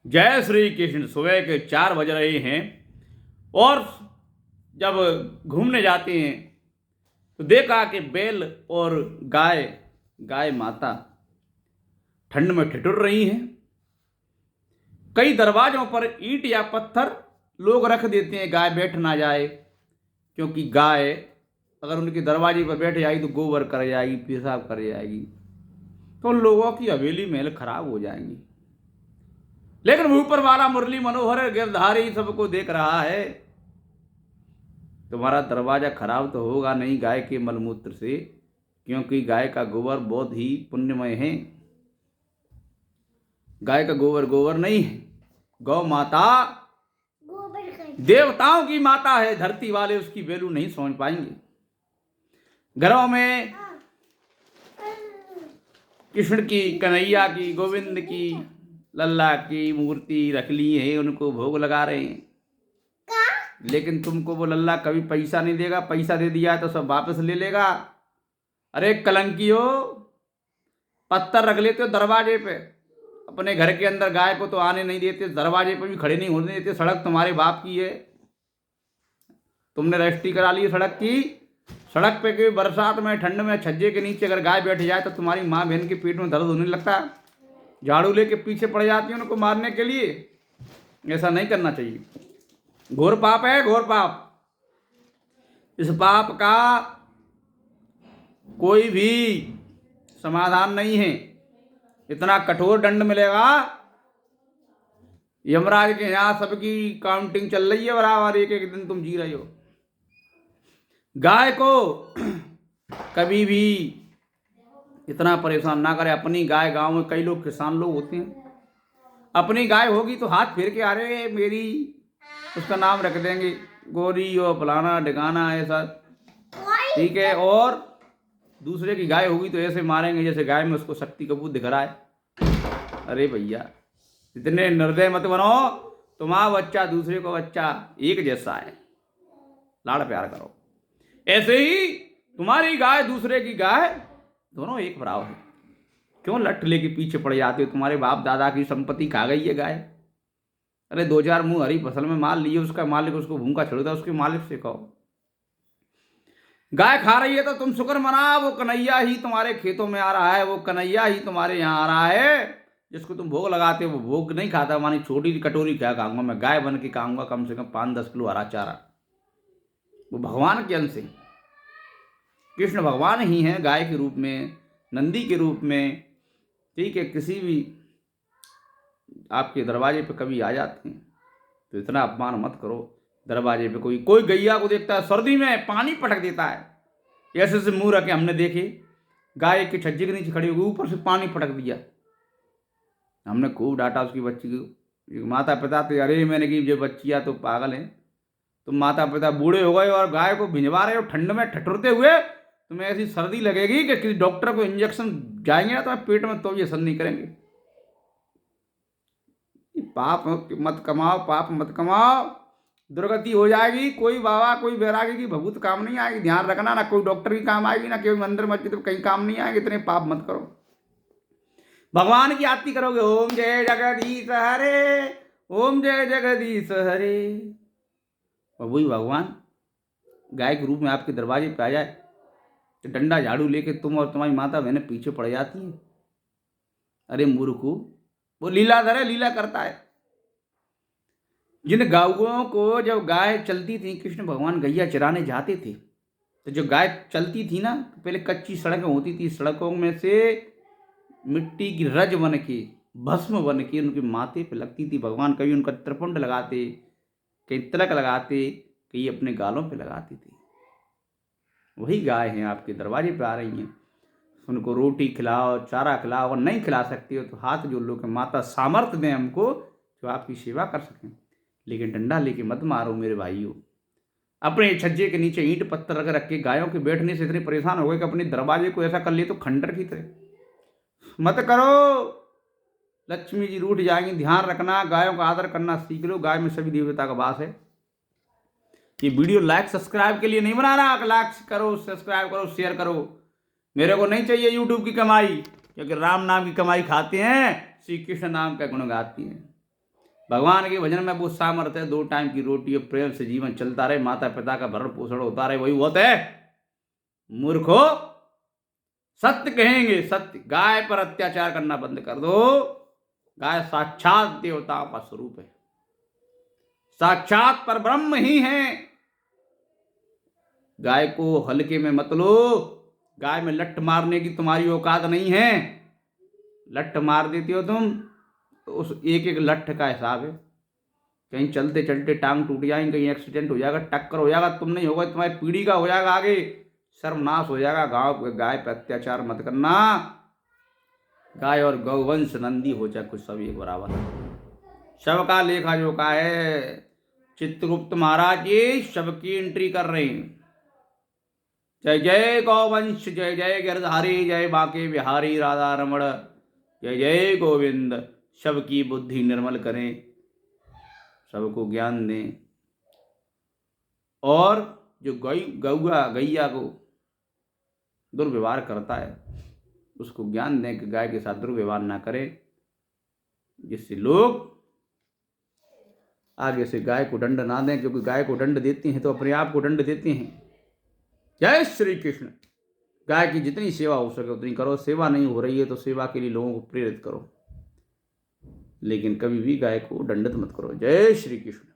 जय श्री कृष्ण। सुबह के 4 बज रहे हैं और जब घूमने जाते हैं तो देखा कि बैल और गाय गाय माता ठंड में ठिठुर रही हैं। कई दरवाजों पर ईंट या पत्थर लोग रख देते हैं गाय बैठ ना जाए, क्योंकि गाय अगर उनके दरवाजे पर बैठ जाएगी तो गोबर कर जाएगी, पेशाब कर जाएगी, तो उन लोगों की हवेली महल खराब हो जाएंगी। लेकिन ऊपर वाला मुरली मनोहर गिरधारी सबको देख रहा है। तुम्हारा दरवाजा खराब तो होगा नहीं गाय के मलमूत्र से, क्योंकि गाय का गोबर बहुत ही पुण्यमय है। गाय का गोबर गोबर नहीं है, गौ माता देवताओं की माता है। धरती वाले उसकी वैल्यू नहीं समझ पाएंगे। घरों में कृष्ण की, कन्हैया की, गोविंद की, लल्ला की मूर्ति रख ली है, उनको भोग लगा रहे हैं। लेकिन तुमको वो लल्ला कभी पैसा नहीं देगा। पैसा दे दिया तो सब वापस ले लेगा। अरे कलंकियो, पत्थर रख लेते हो दरवाजे पे, अपने घर के अंदर गाय को तो आने नहीं देते, दरवाजे पे भी खड़े नहीं होने देते। सड़क तुम्हारे बाप की है, तुमने रजिस्ट्री करा ली सड़क की। सड़क पे के बरसात में, ठंड में, छज्जे के नीचे अगर गाय बैठ जाए तो तुम्हारी माँ बहन के पेट में दर्द होने लगता है, झाड़ू लेके पीछे पड़ जाती है उनको मारने के लिए। ऐसा नहीं करना चाहिए, घोर पाप है, घोर पाप। इस पाप का कोई भी समाधान नहीं है। इतना कठोर दंड मिलेगा। यमराज के यहाँ सबकी काउंटिंग चल रही है बराबर, एक एक दिन तुम जी रहे हो। गाय को कभी भी इतना परेशान ना करे। अपनी गाय, गांव में कई लोग किसान लोग होते हैं, अपनी गाय होगी तो हाथ फेर के आ रहे मेरी, उसका नाम रख देंगे गोरी और फलाना ढिकाना ऐसा, ठीक है। और दूसरे की गाय होगी तो ऐसे मारेंगे जैसे गाय में उसको शक्ति कपूर दिख रहा है। अरे भैया, इतने निर्दय मत बनो। तुम्हारा बच्चा दूसरे को बच्चा एक जैसा है, लाड़ प्यार करो। ऐसे ही तुम्हारी गाय दूसरे की गाय दोनों एक बराबर है। क्यों लठ लेके पीछे पड़ जाते हो? तुम्हारे बाप दादा की संपत्ति खा गई है गाय। अरे 2-4 मुंह हरी फसल में माल लिए, उसका मालिक उसको भूखा छोड़ दो, उसके मालिक से कहो। गाय खा रही है तो तुम शुक्र मना, वो कन्हैया ही तुम्हारे खेतों में आ रहा है, वो कन्हैया ही तुम्हारे यहाँ आ रहा है। जिसको तुम भोग लगाते हो वो भोग नहीं खाता। मानी छोटी कटोरी क्या खाऊंगा मैं, गाय बन के खाऊंगा कम से कम 5-10 किलो हरा चारा। वो भगवान के अंश है, कृष्ण भगवान ही है गाय के रूप में, नंदी के रूप में, ठीक है। किसी भी आपके दरवाजे पे कभी आ जाते हैं तो इतना अपमान मत करो। दरवाजे पे कोई गैया को देखता है सर्दी में पानी पटक देता है, ऐसे से मुंह रखे हमने देखे। गाय के छज्जे के नीचे खड़ी होगी, ऊपर से पानी पटक दिया। हमने खूब डांटा उसकी बच्ची को। माता पिता तो, अरे मैंने कि जो बच्चियाँ तो पागल हैं, तुम माता पिता बूढ़े हो गए और गाय को भिजवा रहे हो ठंड में ठठुरते हुए। तुम्हें ऐसी सर्दी लगेगी कि किसी डॉक्टर को इंजेक्शन जाएंगे ना तुम्हें पेट में, तो भी असर नहीं करेंगे। पाप मत कमाओ, पाप मत कमाओ, दुर्गति हो जाएगी। कोई बाबा, कोई बैरागी की भभूत काम नहीं आएगी, ध्यान रखना। ना कोई डॉक्टर की काम आएगी, ना कोई मंदिर मस्जिद कहीं काम नहीं आएगी। इतने पाप मत करो। भगवान की आरती करोगे, ओम जय जगदीश हरे, ओम जय जगदीश हरे, और वही भगवान गाय के रूप में आपके दरवाजे पे आ जाए तो डंडा झाड़ू लेके तुम और तुम्हारी माता बहनें पीछे पड़ जाती हैं। अरे मूर्खू, वो लीलाधर है, लीला करता है। जिन गायों को जब गाय चलती थी, कृष्ण भगवान गैया चराने जाते थे तो जो गाय चलती थी ना, तो पहले कच्ची सड़कें होती थी, सड़कों में से मिट्टी की रज बन के, भस्म बन के उनके माथे पे लगती थी। भगवान कभी उनका त्रिपुंड लगाते, कहीं तिलक लगाते, कहीं अपने गालों पे लगाते थे। वही गाय हैं आपके दरवाजे पे आ रही हैं। उनको रोटी खिलाओ, चारा खिलाओ। और नहीं खिला सकती हो तो हाथ जोड़ लो कि माता सामर्थ्य दें हमको जो आपकी सेवा कर सकें। लेकिन डंडा लेके मत मारो मेरे भाइयों। अपने छज्जे के नीचे ईंट पत्थर रख रख के गायों के बैठने से इतने परेशान हो गए कि अपने दरवाजे को ऐसा कर लिए तो खंडर की तरह मत करो। लक्ष्मी जी रूठ जाएंगी। ध्यान रखना, गायों का आदर करना सीख लो। गाय में सभी देवता का वास है। ये वीडियो लाइक सब्सक्राइब के लिए नहीं बना रहा। लाइक करो, सब्सक्राइब करो, शेयर करो। मेरे को नहीं चाहिए यूट्यूब की कमाई, क्योंकि राम नाम की कमाई खाते हैं, श्री कृष्ण नाम का गुण गाती हैं। भगवान के भजन में वो सामर्थ्य है, 2 टाइम की रोटी और प्रेम से जीवन चलता रहे, माता पिता का भरण पोषण होता रहे, वही होता है। मूर्खो, सत्य कहेंगे, सत्य। गाय पर अत्याचार करना बंद कर दो। गाय साक्षात देवताओं का स्वरूप है, साक्षात पर ब्रह्म ही है। गाय को हल्के में मत लो। गाय में लठ मारने की तुम्हारी औकात नहीं है। लठ मार देती हो तुम तो उस एक एक लठ का हिसाब है। कहीं चलते चलते टांग टूट जाएंगे, कहीं एक्सीडेंट हो जाएगा, टक्कर हो जाएगा, तुम नहीं होगा, तुम्हारी पीढ़ी का हो जाएगा, आगे सर्वनाश हो जाएगा। गाय पर अत्याचार मत करना। गाय और गौवंश नंदी हो जाए कुछ सब एक बराबर। शव का लेखा जोखा है। चित्रगुप्त महाराज जी शव की एंट्री कर रहे हैं। जय जय गौवंश, जय जय गिरधारी, जय बांके बिहारी राधा रमण, जय जय गोविंद। शव की बुद्धि निर्मल करें, सबको ज्ञान दें। और जो गैया को दुर्व्यवहार करता है उसको ज्ञान दें कि गाय के साथ दुर्व्यवहार ना करें, जिससे लोग आगे से गाय को दंड ना दें, क्योंकि गाय को दंड देती हैं तो अपने आप को दंड देती हैं। जय श्री कृष्ण। गाय की जितनी सेवा हो सके उतनी करो। सेवा नहीं हो रही है तो सेवा के लिए लोगों को प्रेरित करो, लेकिन कभी भी गाय को दंडित मत करो। जय श्री कृष्ण।